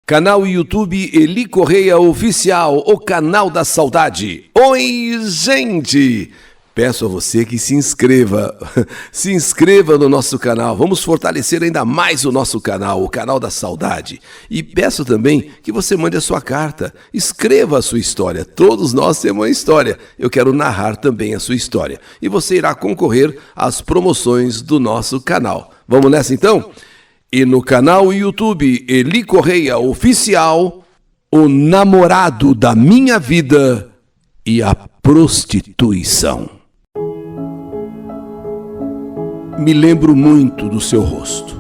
Canal YouTube Eli Correia Oficial, o canal da saudade. Oi, gente! Peço a você que se inscreva no nosso canal. Vamos fortalecer ainda mais o nosso canal, o canal da saudade. E peço também que você mande a sua carta, escreva a sua história. Todos nós temos uma história. Eu quero narrar também a sua história. E você irá concorrer às promoções do nosso canal. Vamos nessa então? E no canal YouTube Eli Correia Oficial, o namorado da minha vida e a prostituição. Me lembro muito do seu rosto.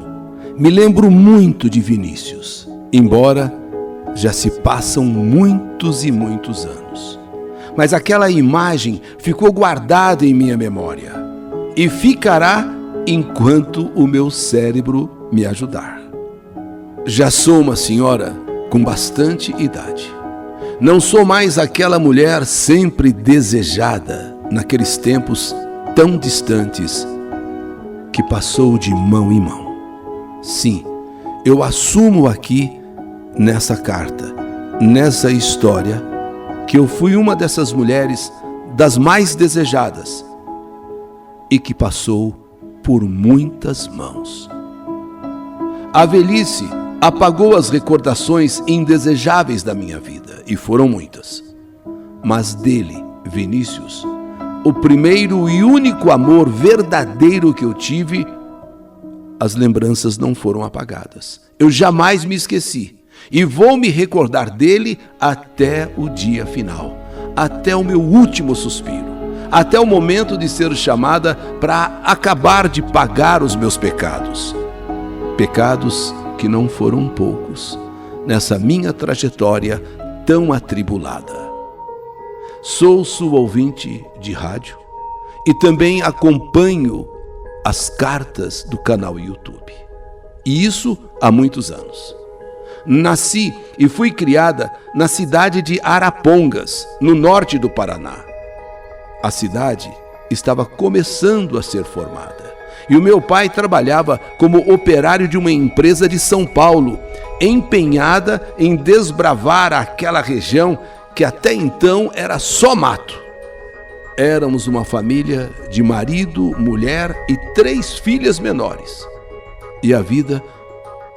Me lembro muito de Vinícius, embora já se passam muitos e muitos anos. Mas aquela imagem ficou guardada em minha memória e ficará enquanto o meu cérebro me ajudar. Já sou uma senhora com bastante idade. Não sou mais aquela mulher sempre desejada naqueles tempos tão distantes que passou de mão em mão. Sim, eu assumo aqui nessa carta, nessa história, que eu fui uma dessas mulheres das mais desejadas e que passou por muitas mãos. A velhice apagou as recordações indesejáveis da minha vida, e foram muitas. Mas dele, Vinícius, o primeiro e único amor verdadeiro que eu tive, as lembranças não foram apagadas. Eu jamais me esqueci e vou me recordar dele até o dia final, até o meu último suspiro, até o momento de ser chamada para acabar de pagar os meus pecados. Pecados que não foram poucos nessa minha trajetória tão atribulada. Sou sua ouvinte de rádio e também acompanho as cartas do canal YouTube. E isso há muitos anos. Nasci e fui criada na cidade de Arapongas, no norte do Paraná. A cidade estava começando a ser formada. E o meu pai trabalhava como operário de uma empresa de São Paulo, empenhada em desbravar aquela região que até então era só mato. Éramos uma família de marido, mulher e 3 filhas menores. E a vida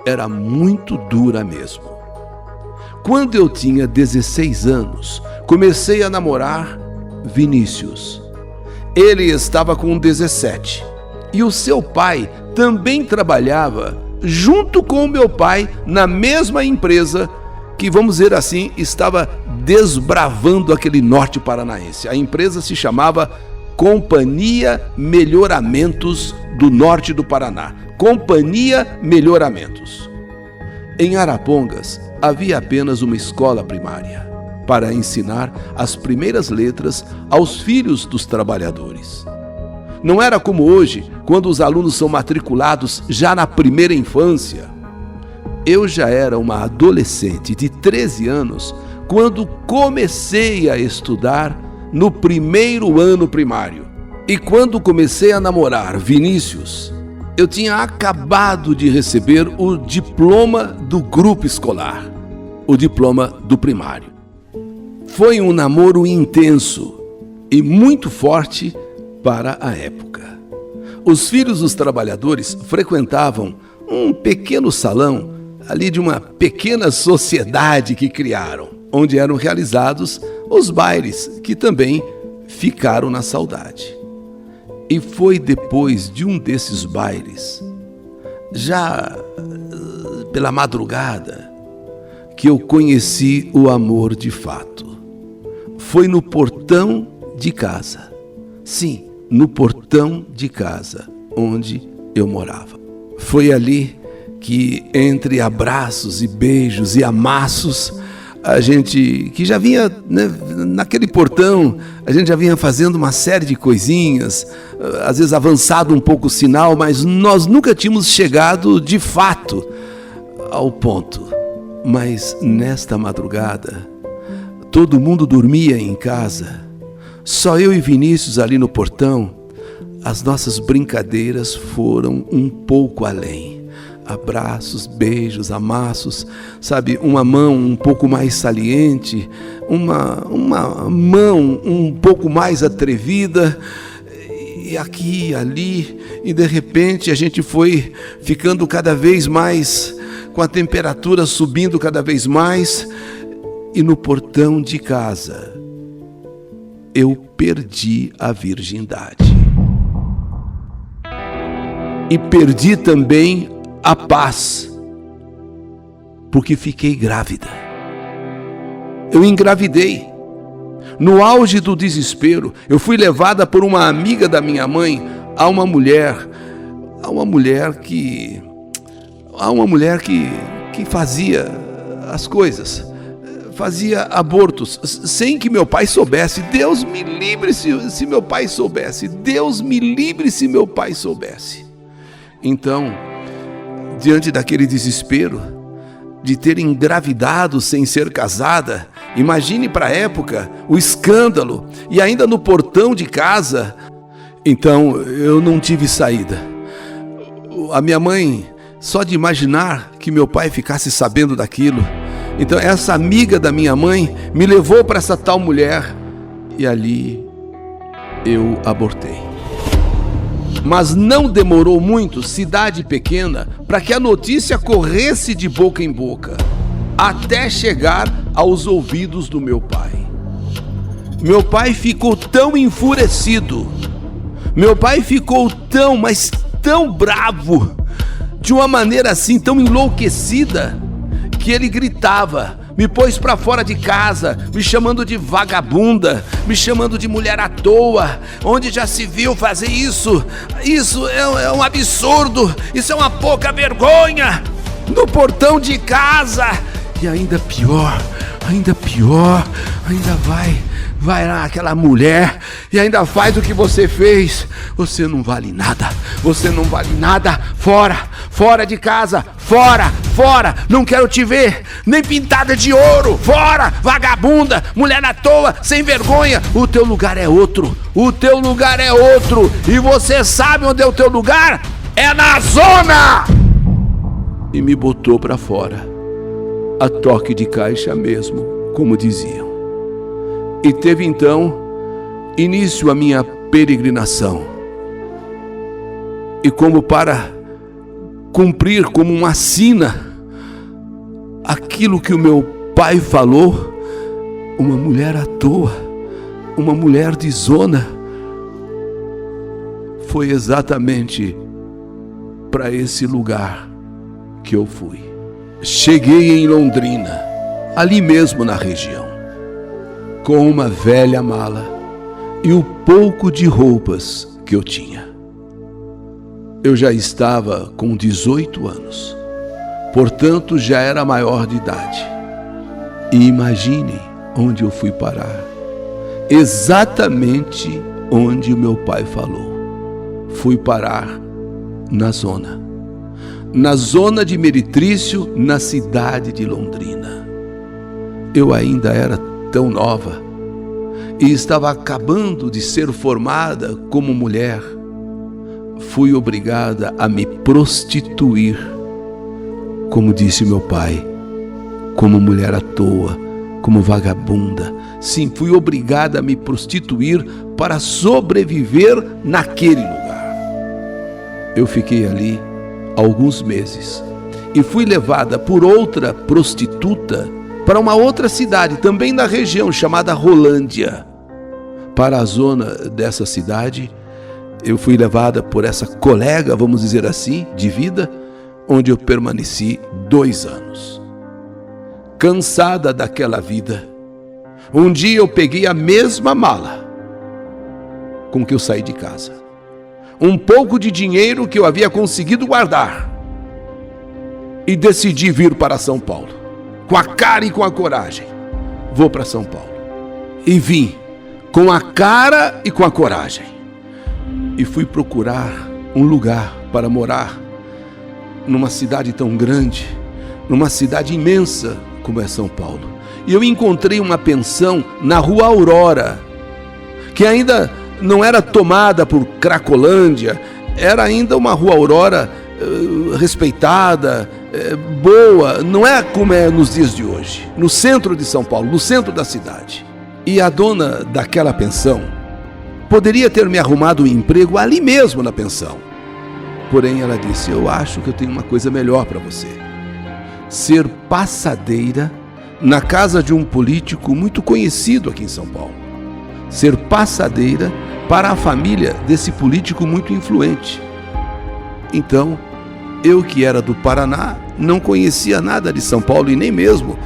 era muito dura mesmo. Quando eu tinha 16 anos, comecei a namorar Vinícius. Ele estava com 17. E o seu pai também trabalhava junto com o meu pai na mesma empresa que, vamos dizer assim, estava desbravando aquele norte paranaense. A empresa se chamava Companhia Melhoramentos do Norte do Paraná. Companhia Melhoramentos. Em Arapongas havia apenas uma escola primária para ensinar as primeiras letras aos filhos dos trabalhadores. Não era como hoje, quando os alunos são matriculados já na primeira infância. Eu já era uma adolescente de 13 anos quando comecei a estudar no primeiro ano primário. E quando comecei a namorar Vinícius, eu tinha acabado de receber o diploma do grupo escolar, o diploma do primário. Foi um namoro intenso e muito forte para a época. Os filhos dos trabalhadores frequentavam um pequeno salão ali de uma pequena sociedade que criaram, onde eram realizados os bailes, que também ficaram na saudade. E foi depois de um desses bailes, já pela madrugada, que eu conheci o amor de fato. Foi no portão de casa. Sim, no portão de casa, onde eu morava. Foi ali que, entre abraços e beijos e amassos, a gente, que já vinha, naquele portão, a gente já vinha fazendo uma série de coisinhas, às vezes avançado um pouco o sinal, mas nós nunca tínhamos chegado de fato ao ponto. Mas nesta madrugada, todo mundo dormia em casa, só eu e Vinícius ali no portão. As nossas brincadeiras foram um pouco além. abraços, beijos, amassos, sabe, uma mão um pouco mais saliente, uma mão um pouco mais atrevida, e aqui e ali, e de repente a gente foi ficando cada vez mais, com a temperatura subindo cada vez mais, e no portão de casa eu perdi a virgindade. E perdi também a paz, porque fiquei grávida. Eu engravidei. No auge do desespero, eu fui levada por uma amiga da minha mãe a uma mulher que fazia as coisas, fazia abortos, sem que meu pai soubesse. Deus me livre se meu pai soubesse. Deus me livre se meu pai soubesse. Então, diante daquele desespero de ter engravidado sem ser casada, imagine para a época o escândalo, e ainda no portão de casa. Então eu não tive saída. A minha mãe, só de imaginar que meu pai ficasse sabendo daquilo, então essa amiga da minha mãe me levou para essa tal mulher, e ali eu abortei. Mas não demorou muito, cidade pequena, para que a notícia corresse de boca em boca, até chegar aos ouvidos do meu pai. Meu pai ficou tão enfurecido, meu pai ficou mas tão bravo, de uma maneira assim tão enlouquecida, que ele gritava, me pôs pra fora de casa, me chamando de vagabunda, me chamando de mulher à toa. Onde já se viu fazer isso? Isso é um absurdo, isso é uma pouca vergonha, no portão de casa. E ainda pior, ainda vai lá aquela mulher e ainda faz o que você fez. Você não vale nada, fora de casa, fora, não quero te ver, nem pintada de ouro, fora, vagabunda, mulher à toa, sem vergonha. O teu lugar é outro, e você sabe onde é o teu lugar? É na zona! E me botou pra fora, a toque de caixa mesmo, como diziam. E teve então início a minha peregrinação. E como para cumprir como uma sina aquilo que o meu pai falou, uma mulher à toa, uma mulher de zona, foi exatamente para esse lugar que eu fui. Cheguei em Londrina, ali mesmo na região, com uma velha mala e o pouco de roupas que eu tinha. Eu já estava com 18 anos, portanto já era maior de idade. E imaginem onde eu fui parar. Exatamente onde o meu pai falou. Fui parar na zona de Meretrício, na cidade de Londrina. Eu ainda era tão nova e estava acabando de ser formada como mulher. Fui obrigada a me prostituir, como disse meu pai, como mulher à toa, como vagabunda. Sim, fui obrigada a me prostituir para sobreviver naquele lugar. Eu fiquei ali alguns meses e fui levada por outra prostituta para uma outra cidade, também na região, chamada Rolândia. Para a zona dessa cidade, eu fui levada por essa colega, vamos dizer assim, de vida, onde eu permaneci 2 anos. Cansada daquela vida, um dia eu peguei a mesma mala com que eu saí de casa, um pouco de dinheiro que eu havia conseguido guardar, e decidi vir para São Paulo. Com a cara e com a coragem, vou para São Paulo. E vim com a cara e com a coragem. E fui procurar um lugar para morar numa cidade tão grande, numa cidade imensa como é São Paulo. E eu encontrei uma pensão na Rua Aurora, que ainda não era tomada por Cracolândia, era ainda uma Rua Aurora respeitada, boa, não é como é nos dias de hoje, no centro de São Paulo, no centro da cidade. E a dona daquela pensão poderia ter me arrumado um emprego ali mesmo na pensão. Porém, ela disse: eu acho que eu tenho uma coisa melhor para você. Ser passadeira na casa de um político muito conhecido aqui em São Paulo. Ser passadeira para a família desse político muito influente. Então, eu que era do Paraná, não conhecia nada de São Paulo e nem mesmo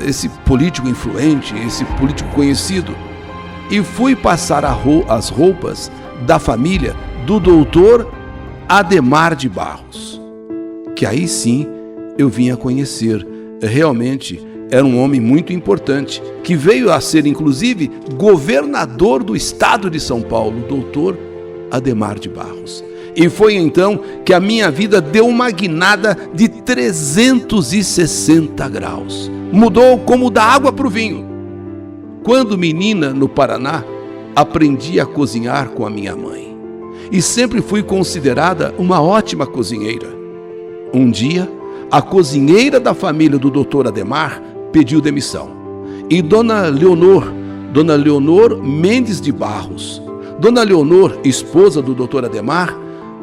esse político influente, esse político conhecido. E fui passar as roupas da família do doutor Ademar de Barros, que aí sim eu vim a conhecer. Realmente era um homem muito importante, que veio a ser inclusive governador do estado de São Paulo, doutor Ademar de Barros. E foi então que a minha vida deu uma guinada de 360 graus. Mudou como da água para o vinho. Quando menina no Paraná, aprendi a cozinhar com a minha mãe. E sempre fui considerada uma ótima cozinheira. Um dia, a cozinheira da família do doutor Ademar pediu demissão. E Dona Leonor Mendes de Barros, Dona Leonor, esposa do doutor Ademar,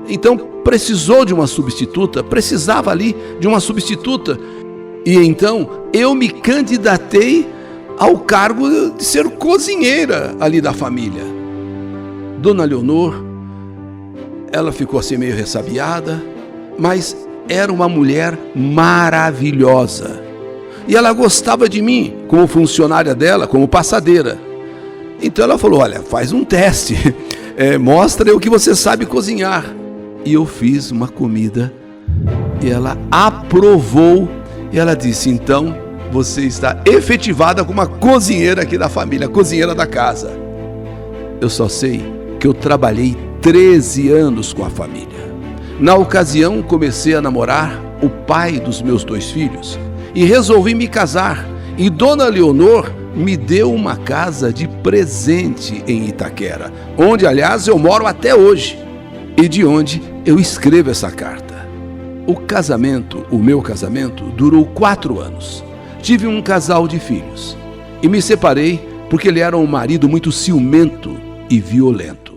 então precisou de uma substituta, precisava ali de uma substituta. E então eu me candidatei ao cargo de ser cozinheira ali da família. Dona Leonor, ela ficou assim meio ressabiada, mas era uma mulher maravilhosa. E ela gostava de mim como funcionária dela, como passadeira. Então ela falou: olha, faz um teste, mostra o que você sabe cozinhar. E eu fiz uma comida e ela aprovou. E ela disse: então você está efetivada como uma cozinheira aqui da família, cozinheira da casa. Eu só sei que eu trabalhei 13 anos com a família. Na ocasião, comecei a namorar o pai dos meus 2 filhos e resolvi me casar. E Dona Leonor me deu uma casa de presente em Itaquera, onde, aliás, eu moro até hoje e de onde eu escrevo essa carta. O meu casamento, durou 4 anos. Tive um casal de filhos e me separei porque ele era um marido muito ciumento e violento.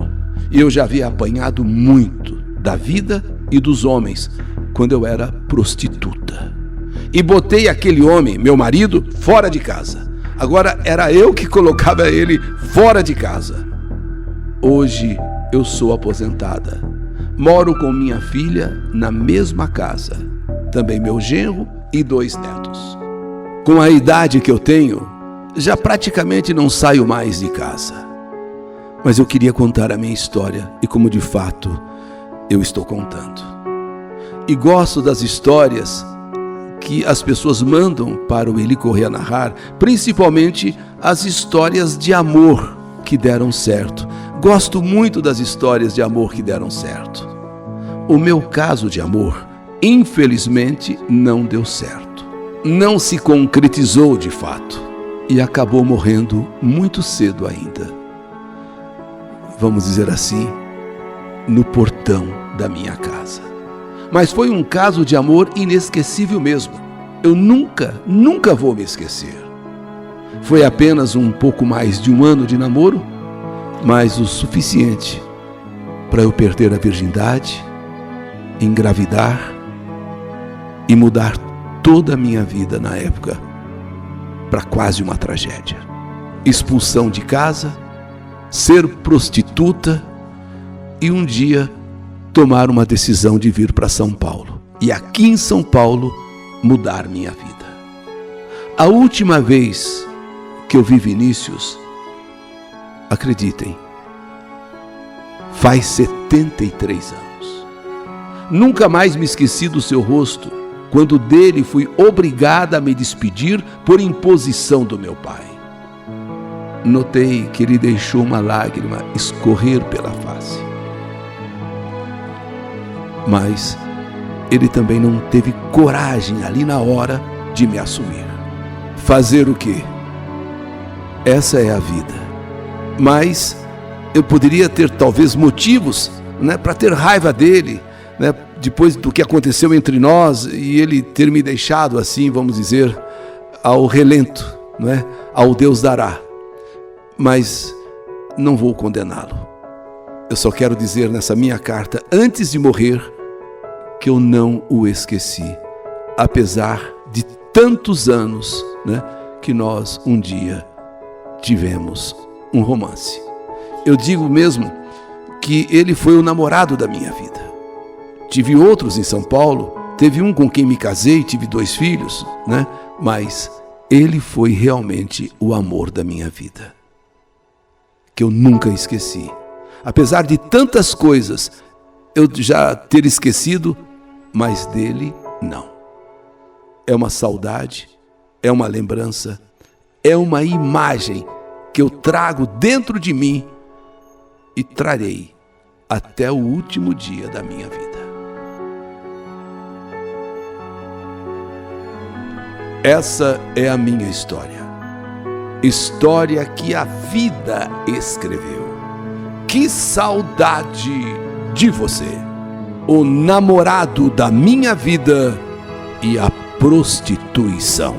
E eu já havia apanhado muito da vida e dos homens quando eu era prostituta. E botei aquele homem, meu marido, fora de casa. Agora era eu que colocava ele fora de casa. Hoje eu sou aposentada. Moro com minha filha na mesma casa. Também meu genro e 2 netos. Com a idade que eu tenho, já praticamente não saio mais de casa. Mas eu queria contar a minha história e como de fato eu estou contando. E gosto das histórias que as pessoas mandam para o Eli Corrêa narrar, principalmente as histórias de amor que deram certo. Gosto muito das histórias de amor que deram certo. O meu caso de amor, infelizmente, não deu certo. Não se concretizou de fato e acabou morrendo muito cedo ainda. Vamos dizer assim, no portão da minha casa. Mas foi um caso de amor inesquecível mesmo. Eu nunca vou me esquecer. Foi apenas um pouco mais de 1 ano de namoro, mas o suficiente para eu perder a virgindade, engravidar e mudar toda a minha vida na época para quase uma tragédia. Expulsão de casa, ser prostituta e um dia tomar uma decisão de vir para São Paulo. E aqui em São Paulo mudar minha vida. A última vez que eu vi Vinícius, acreditem, faz 73 anos. Nunca mais me esqueci do seu rosto, quando dele fui obrigada a me despedir por imposição do meu pai. Notei que ele deixou uma lágrima escorrer pela face. Mas ele também não teve coragem ali na hora de me assumir. Fazer o quê? Essa é a vida. Mas eu poderia ter talvez motivos, para ter raiva dele, depois do que aconteceu entre nós e ele ter me deixado assim, vamos dizer, ao relento, não é? Ao Deus dará. Mas não vou condená-lo. Eu só quero dizer nessa minha carta, antes de morrer, que eu não o esqueci, apesar de tantos anos, né, que nós um dia tivemos um romance. Eu digo mesmo que ele foi o namorado da minha vida. Tive outros em São Paulo, teve um com quem me casei, tive 2 filhos, né? Mas ele foi realmente o amor da minha vida, que eu nunca esqueci. Apesar de tantas coisas eu já ter esquecido, mas dele não. É uma saudade, é uma lembrança, é uma imagem que eu trago dentro de mim e trarei até o último dia da minha vida. Essa é a minha história. História que a vida escreveu. Que saudade de você, o namorado da minha vida e a prostituição.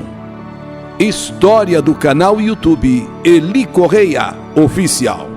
História do canal YouTube Eli Correia Oficial.